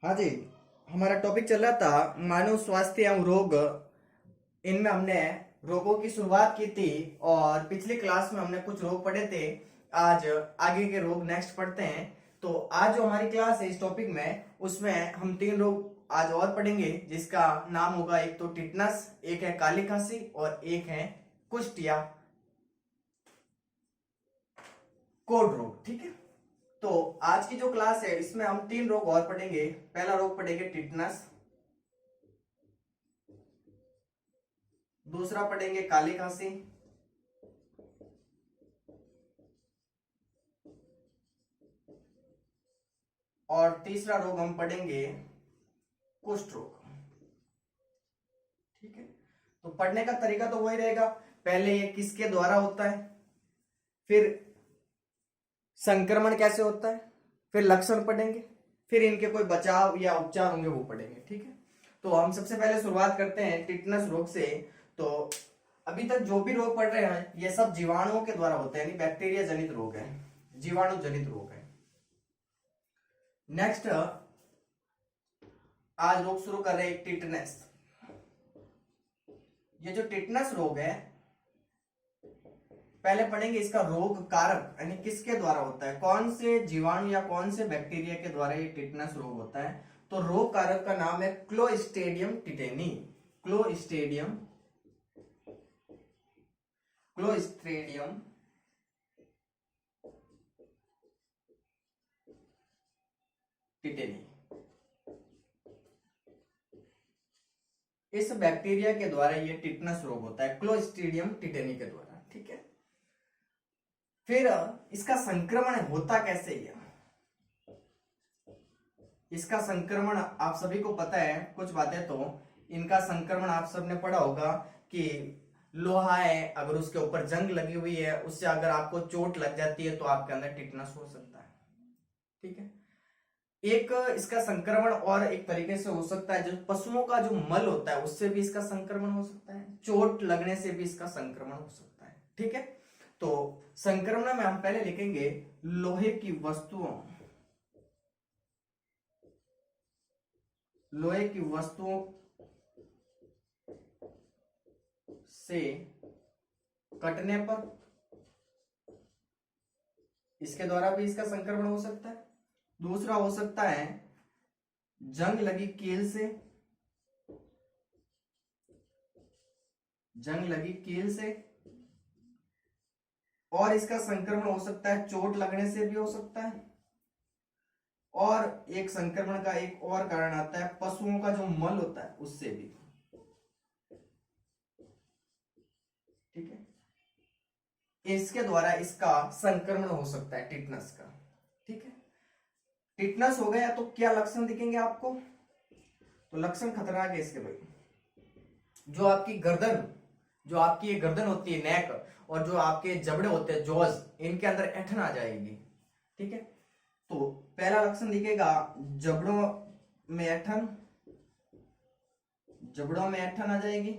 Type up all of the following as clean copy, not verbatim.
हाँ जी। हमारा टॉपिक चल रहा था मानव स्वास्थ्य एवं रोग। इनमें हमने रोगों की शुरुआत की थी और पिछली क्लास में हमने कुछ रोग पढ़े थे। आज आगे के रोग नेक्स्ट पढ़ते हैं। तो आज जो हमारी क्लास है इस टॉपिक में, उसमें हम 3 रोग आज और पढ़ेंगे, जिसका नाम होगा एक तो टिटनस, एक है काली खांसी और एक है कुष्ठ या कोढ़ रोग। ठीक है। तो आज की जो क्लास है इसमें हम 3 रोग और पढ़ेंगे। पहला रोग पढ़ेंगे टिटनस, दूसरा पढ़ेंगे काली खांसी और तीसरा रोग हम पढ़ेंगे कुष्ठ रोग। ठीक है। तो पढ़ने का तरीका तो वही रहेगा। पहले ये किसके द्वारा होता है, फिर संक्रमण कैसे होता है, फिर लक्षण पढ़ेंगे, फिर इनके कोई बचाव या उपचार होंगे वो पढ़ेंगे। ठीक है। तो हम सबसे पहले शुरुआत करते हैं टिटनस रोग से। तो अभी तक जो भी रोग पढ़ रहे हैं ये सब जीवाणुओं के द्वारा होते हैं, यानी बैक्टीरिया जनित रोग है, जीवाणु जनित रोग है। नेक्स्ट आज रोग शुरू कर रहे हैं टिटनस। ये जो टिटनस रोग है, पहले पढ़ेंगे इसका रोग कारक, यानी किसके द्वारा होता है, कौन से जीवाणु या कौन से बैक्टीरिया के द्वारा ये टिटनस रोग होता है। तो रोग कारक का नाम है Clostridium tetani. Clostridium Clostridium tetani. इस बैक्टीरिया के द्वारा ये टिटनस रोग होता है, क्लोस्ट्रीडियम टिटेनी के द्वारा। ठीक है। फिर इसका संक्रमण होता कैसे है, इसका संक्रमण आप सभी को पता है कुछ बातें। तो इनका संक्रमण आप सबने पढ़ा होगा कि लोहा है, अगर उसके ऊपर जंग लगी हुई है, उससे अगर आपको चोट लग जाती है तो आपके अंदर टिटनस हो सकता है। ठीक है। एक इसका संक्रमण और एक तरीके से हो सकता है, जो पशुओं का जो मल होता है उससे भी इसका संक्रमण हो सकता है, चोट लगने से भी इसका संक्रमण हो सकता है। ठीक है। तो संक्रमण में हम पहले लिखेंगे लोहे की वस्तुओं, लोहे की वस्तुओं से कटने पर इसके द्वारा भी इसका संक्रमण हो सकता है। दूसरा हो सकता है जंग लगी कील से, जंग लगी कील से, और इसका संक्रमण हो सकता है चोट लगने से भी हो सकता है। और एक संक्रमण का एक और कारण आता है पशुओं का जो मल होता है उससे भी। ठीक है। इसके द्वारा इसका संक्रमण हो सकता है टिटनस का। ठीक है। टिटनस हो गया तो क्या लक्षण दिखेंगे आपको, तो लक्षण खतरनाक है इसके भाई। जो आपकी गर्दन, जो आपकी ये गर्दन होती है नेक, और जो आपके जबड़े होते हैं जॉज, इनके अंदर ऐंठन आ जाएगी। ठीक है। तो पहला लक्षण दिखेगा जबड़ों में ऐंठन, जबड़ों में ऐंठन आ जाएगी।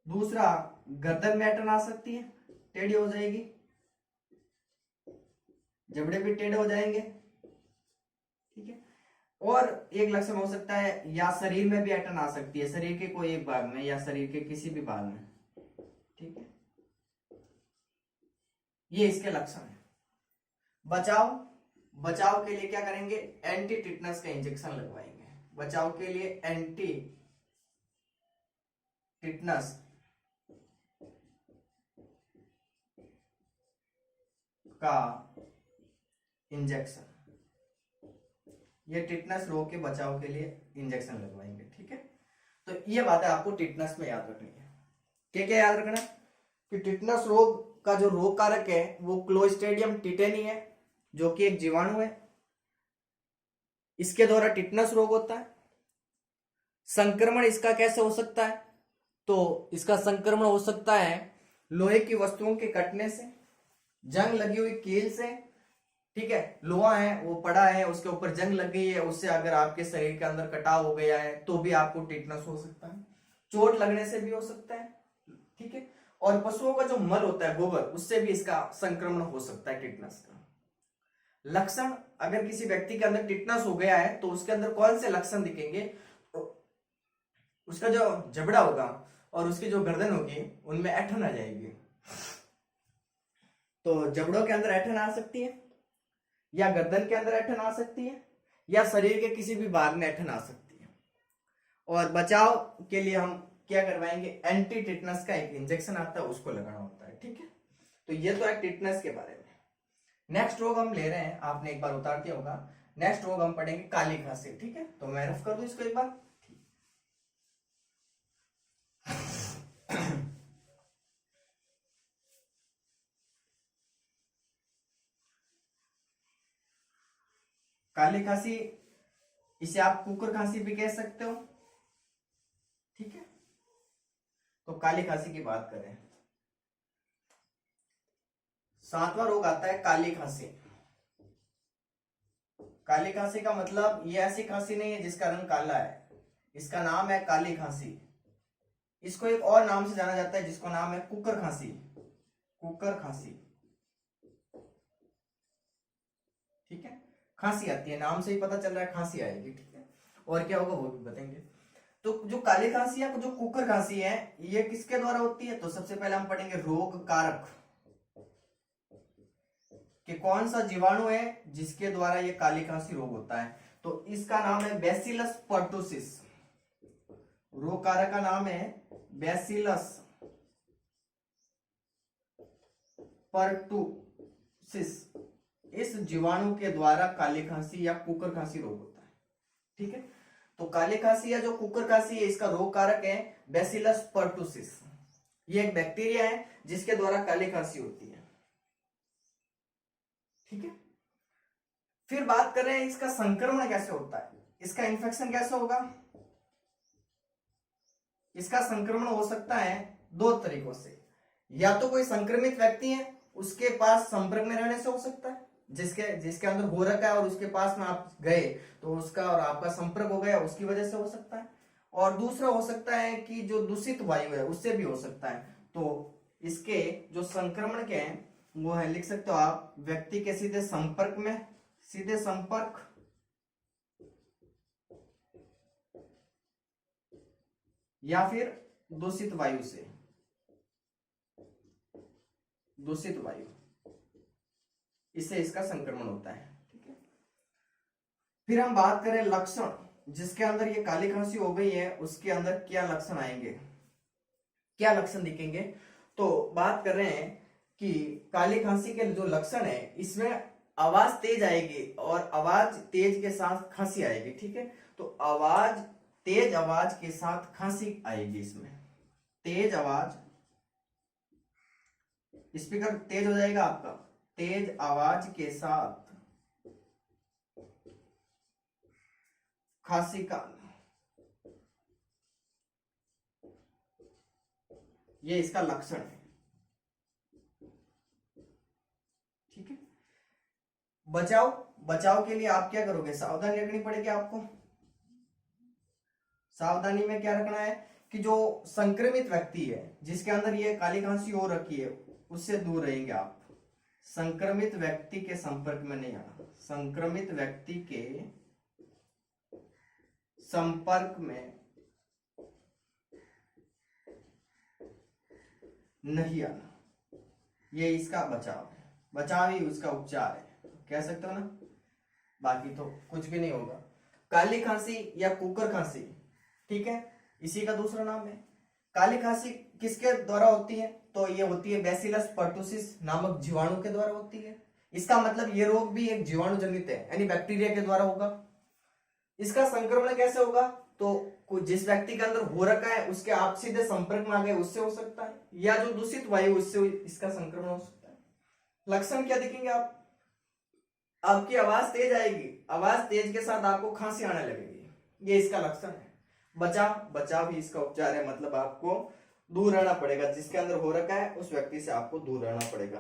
दूसरा गर्दन में ऐंठन आ सकती है, टेढ़ी हो जाएगी, जबड़े भी टेढ़े हो जाएंगे। ठीक है। और एक लक्षण हो सकता है या शरीर में भी ऐंठन आ सकती है, शरीर के कोई एक भाग में या शरीर के किसी भी भाग में। ठीक है। ये इसके लक्षण है। बचाव, बचाव के लिए क्या करेंगे, एंटी टिटनस का इंजेक्शन लगवाएंगे। बचाव के लिए एंटी टिटनस का इंजेक्शन, ये टिटनस रोग के बचाव के लिए इंजेक्शन लगवाएंगे। ठीक है। तो ये बात है आपको टिटनस में याद रखनी है। क्या क्या याद रखना कि टिटनस रोग का जो रोग कारक है वो क्लोस्ट्रीडियम टिटेनी है, जो कि एक जीवाणु है। इसके द्वारा टिटनस रोग होता है। संक्रमण इसका कैसे हो सकता है, तो इसका संक्रमण हो सकता है लोहे की वस्तुओं के कटने से, जंग लगी हुई कील से। ठीक है। लोहा है वो पड़ा है, उसके ऊपर जंग लग गई है, उससे अगर आपके शरीर के अंदर कटाव हो गया है तो भी आपको टिटनस हो सकता है। चोट लगने से भी हो सकता है। ठीक है। और पशुओं का जो मल होता है गोबर, उससे भी इसका संक्रमण हो सकता है टिटनस का। लक्षण, अगर किसी व्यक्ति के अंदर टिटनस हो गया है तो उसके अंदर कौन से लक्षण दिखेंगे? तो उसका जो जबड़ा होगा और उसकी जो गर्दन होगी उनमें ऐंठन आ जाएगी। तो जबड़ों के अंदर ऐंठन आ सकती है, या गर्दन के अंदर ऐंठन आ सकती है, या शरीर के किसी भी भाग में ऐंठन आ सकती है। और बचाव के लिए हम क्या करवाएंगे? एंटी टिटनस का एक इंजेक्शन आता है, उसको लगाना होता है। ठीक है, तो ये तो है टिटनस के बारे में। नेक्स्ट रोग हम ले रहे हैं, आपने एक बार उतार दिया होगा। नेक्स्ट रोग हम पढ़ेंगे काली खांसी। ठीक है, तो मैं रफ कर दूं इसको एक बार। काली खांसी, इसे आप कुकर खांसी भी कह सकते हो। ठीक है, तो काली खांसी की बात करें, 7वां रोग आता है काली खांसी। काली खांसी का मतलब ये ऐसी खांसी नहीं है जिसका रंग काला है, इसका नाम है काली खांसी। इसको एक और नाम से जाना जाता है जिसको नाम है कुकर खांसी। कुकर खांसी। ठीक है, खांसी आती है, नाम से ही पता चल रहा है खांसी आएगी। ठीक है, और क्या होगा वो भी बताएंगे। तो जो काली खांसी है, जो कुकर खांसी है, ये किसके द्वारा होती है? तो सबसे पहले हम पढ़ेंगे रोग कारक, कि कौन सा जीवाणु है जिसके द्वारा ये काली खांसी रोग होता है। तो इसका नाम है बैसिलस पर्टुसिस। रोग कारक का नाम है बैसिलस पर्टुसिस। इस जीवाणु के द्वारा काली खांसी या कुकर खांसी रोग होता है। ठीक है, तो काली खांसी या जो कुकर खांसी है, इसका रोग कारक है बैसिलस पर्टुसिस। ये एक बैक्टीरिया है जिसके द्वारा काली खांसी होती है। ठीक है, फिर बात कर रहे हैं इसका संक्रमण कैसे होता है, इसका इन्फेक्शन कैसे होगा। इसका संक्रमण हो सकता है 2 तरीकों से। या तो कोई संक्रमित व्यक्ति है, उसके पास संपर्क में रहने से हो सकता है, जिसके अंदर हो रखा है और उसके पास में आप गए तो उसका और आपका संपर्क हो गया, उसकी वजह से हो सकता है। और दूसरा हो सकता है कि जो दूषित वायु है उससे भी हो सकता है। तो इसके जो संक्रमण के हैं वो है, लिख सकते हो आप, व्यक्ति के सीधे संपर्क में, सीधे संपर्क, या फिर दूषित वायु से, दूषित वायु, इससे इसका संक्रमण होता है। ठीक है, फिर हम बात करें लक्षण, जिसके अंदर ये काली खांसी हो गई है उसके अंदर क्या लक्षण आएंगे, क्या लक्षण दिखेंगे। तो बात कर रहे हैं कि काली खांसी के जो लक्षण है, इसमें आवाज तेज आएगी और आवाज तेज के साथ खांसी आएगी। ठीक है, तो आवाज, तेज आवाज के साथ खांसी आएगी। इसमें तेज आवाज, स्पीकर तेज हो जाएगा आपका, तेज आवाज के साथ खांसी का, ये इसका लक्षण है। ठीक है, बचाव, बचाव के लिए आप क्या करोगे? सावधानी रखनी पड़ेगी आपको। सावधानी में क्या रखना है कि जो संक्रमित व्यक्ति है जिसके अंदर ये काली खांसी हो रखी है, उससे दूर रहेंगे आप। संक्रमित व्यक्ति के संपर्क में नहीं आना, संक्रमित व्यक्ति के संपर्क में नहीं आना, ये इसका बचाव है। बचाव ही उसका उपचार है, कह सकते हो ना, बाकी तो कुछ भी नहीं होगा। काली खांसी या कुकर खांसी, ठीक है, इसी का दूसरा नाम है। काली खांसी किसके द्वारा होती है? तो ये होती है बैसिलस पर्टुसिस नामक जीवाणु के द्वारा होती है। इसका मतलब ये रोग भी एक जीवाणु जनित है, यानी बैक्टीरिया के द्वारा होगा। इसका संक्रमण कैसे होगा? तो जिस व्यक्ति के अंदर हो रखा है उसके आप सीधे संपर्क में आ गए, उससे हो सकता है, या जो दूषित वायु, उससे इसका संक्रमण हो सकता है। लक्षण क्या दिखेंगे? आपकी आवाज तेज आएगी, आवाज तेज के साथ आपको खांसी आने लगेगी, ये इसका लक्षण है। बचाव ही इसका उपचार है, मतलब आपको दूर रहना पड़ेगा, जिसके अंदर हो रखा है उस व्यक्ति से आपको दूर रहना पड़ेगा।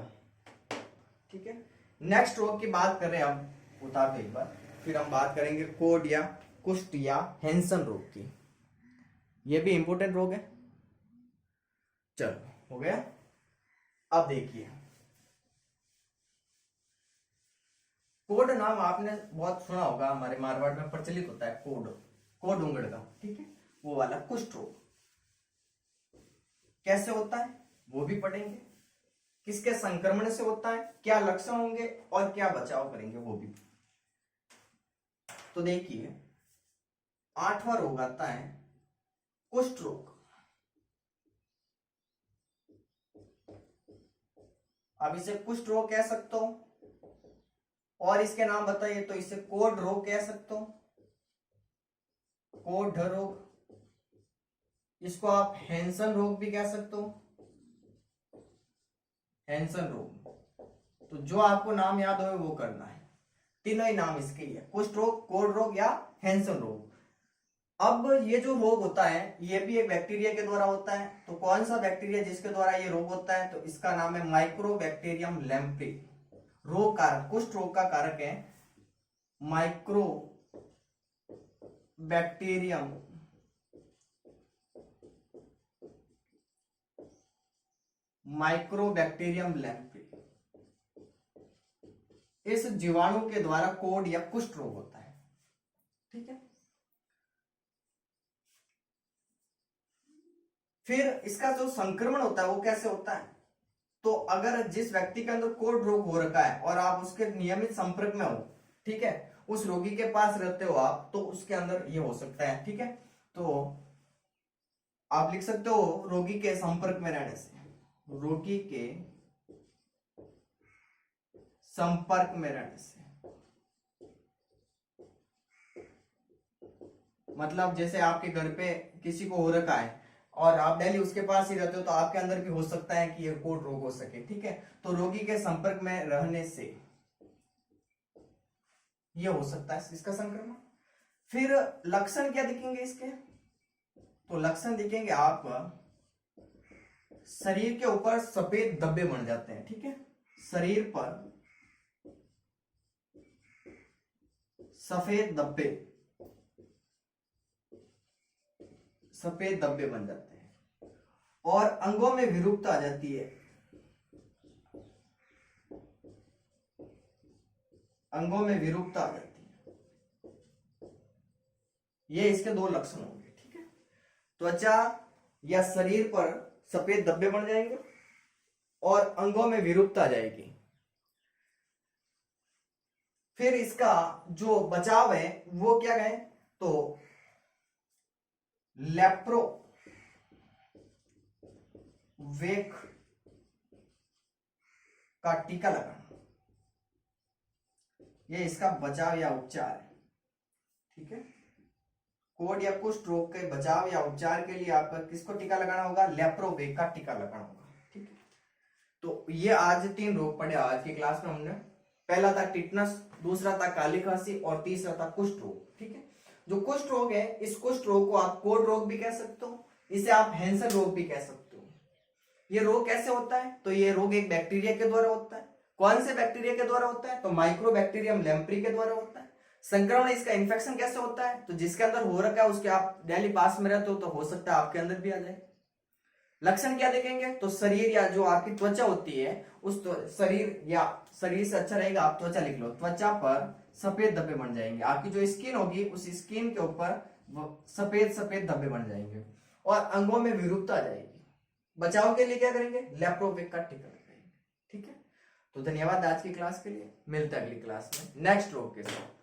ठीक है, नेक्स्ट रोग की बात करें हम, उतार दो एक बार, फिर हम बात करेंगे कोड या कुष्ठ या हैंसन रोग की। ये भी इंपॉर्टेंट रोग है। चलो हो गया। अब देखिए, कोड नाम आपने बहुत सुना होगा, हमारे मारवाड़ में प्रचलित होता है कोड, कोड उंगड़ का, ठीक है, वो वाला कुष्ठ रोग कैसे होता है वो भी पढ़ेंगे, किसके संक्रमण से होता है, क्या लक्षण होंगे और क्या बचाव करेंगे वो भी। तो देखिए 8वां रोग आता है कुष्ठ रोग। अब इसे कुष्ठ रोग कह सकता हूं, और इसके नाम बताइए तो इसे कोढ़ रोग कह सकता हूं, कोढ़ रोग। इसको आप हैंसन रोग भी कह सकते हो, हैंसन रोग। तो जो आपको नाम याद हो वो करना है, तीनों ही नाम इसके लिए, कुष्ठ रोग, कोढ़ रोग या हैंसन रोग। अब ये जो रोग होता है ये भी एक बैक्टीरिया के द्वारा होता है। तो कौन सा बैक्टीरिया जिसके द्वारा ये रोग होता है, तो इसका नाम है माइक्रोबैक्टीरियम लेम्प्रे। रोग कारक, कुष्ठ रोग का कारक है माइक्रोबैक्टीरियम लेम्प्रे। इस जीवाणु के द्वारा कोढ़ या कुष्ठ रोग होता है, ठीक है। फिर इसका जो संक्रमण होता है वो कैसे होता है, तो अगर जिस व्यक्ति के अंदर कोढ़ रोग हो रखा है और आप उसके नियमित संपर्क में हो, ठीक है, उस रोगी के पास रहते हो आप, तो उसके अंदर ये हो सकता है, ठीक है। तो आप लिख सकते हो रोगी के संपर्क में रहने से, रोगी के संपर्क में रहने से, मतलब जैसे आपके घर पे किसी को हो रखा है और आप डेली उसके पास ही रहते हो, तो आपके अंदर भी हो सकता है कि ये कोढ़ रोग हो सके, ठीक है। तो रोगी के संपर्क में रहने से ये हो सकता है इसका संक्रमण। फिर लक्षण क्या दिखेंगे इसके, तो लक्षण दिखेंगे आप शरीर के ऊपर सफेद धब्बे बन जाते हैं, ठीक है, शरीर पर सफेद धब्बे बन जाते हैं, और अंगों में विरूपता आ जाती है, अंगों में विरूपता आ जाती है। ये इसके दो लक्षण होंगे, ठीक है। त्वचा या शरीर पर सफेद धब्बे बन जाएंगे और अंगों में विरूपता आ जाएगी। फिर इसका जो बचाव है वो क्या है, तो लेप्रोवेक का टीका लगाना, ये इसका बचाव या उपचार है, ठीक है। कोढ़ या कुष्ठ रोग के बचाव या उपचार के लिए आपका किसको टीका लगाना होगा, लेप्रोवेक का टीका लगाना होगा, ठीक है। तो ये आज 3 रोग पढ़े आज की क्लास में हमने। पहला था टिटनस, दूसरा था काली खांसी और तीसरा था कुष्ठ रोग, ठीक है। जो कुष्ठ रोग है, इस कुष्ठ रोग को आप कोढ़ रोग भी कह सकते हो, इसे आप हैंसन रोग भी कह सकते हो। ये रोग कैसे होता है, तो ये रोग एक बैक्टीरिया के द्वारा होता है। कौन से बैक्टीरिया के द्वारा होता है, तो माइक्रोबैक्टीरियम लेम्प्री के द्वारा होता है। संक्रमण, इसका इन्फेक्शन कैसे होता है, तो जिसके अंदर हो रखा है उसके आप डेली पास में रहते हो, तो हो सकता है आपके अंदर भी आ जाए। लक्षण क्या देखेंगे, तो शरीर या जो आपकी त्वचा होती है उस शरीर या शरीर से अच्छा रहेगा आप त्वचा लिख लो, त्वचा पर सफेद धब्बे बन जाएंगे, आपकी जो स्किन होगी उस स्किन के ऊपर सफेद सफेद धब्बे बन जाएंगे और अंगों में विरूपता आ जाएगी। बचाव के लिए क्या करेंगे, लेप्रोवेक का टीका लगाएंगे, ठीक है। तो धन्यवाद आज की क्लास के लिए, मिलते हैं अगली क्लास में नेक्स्ट रोग के साथ।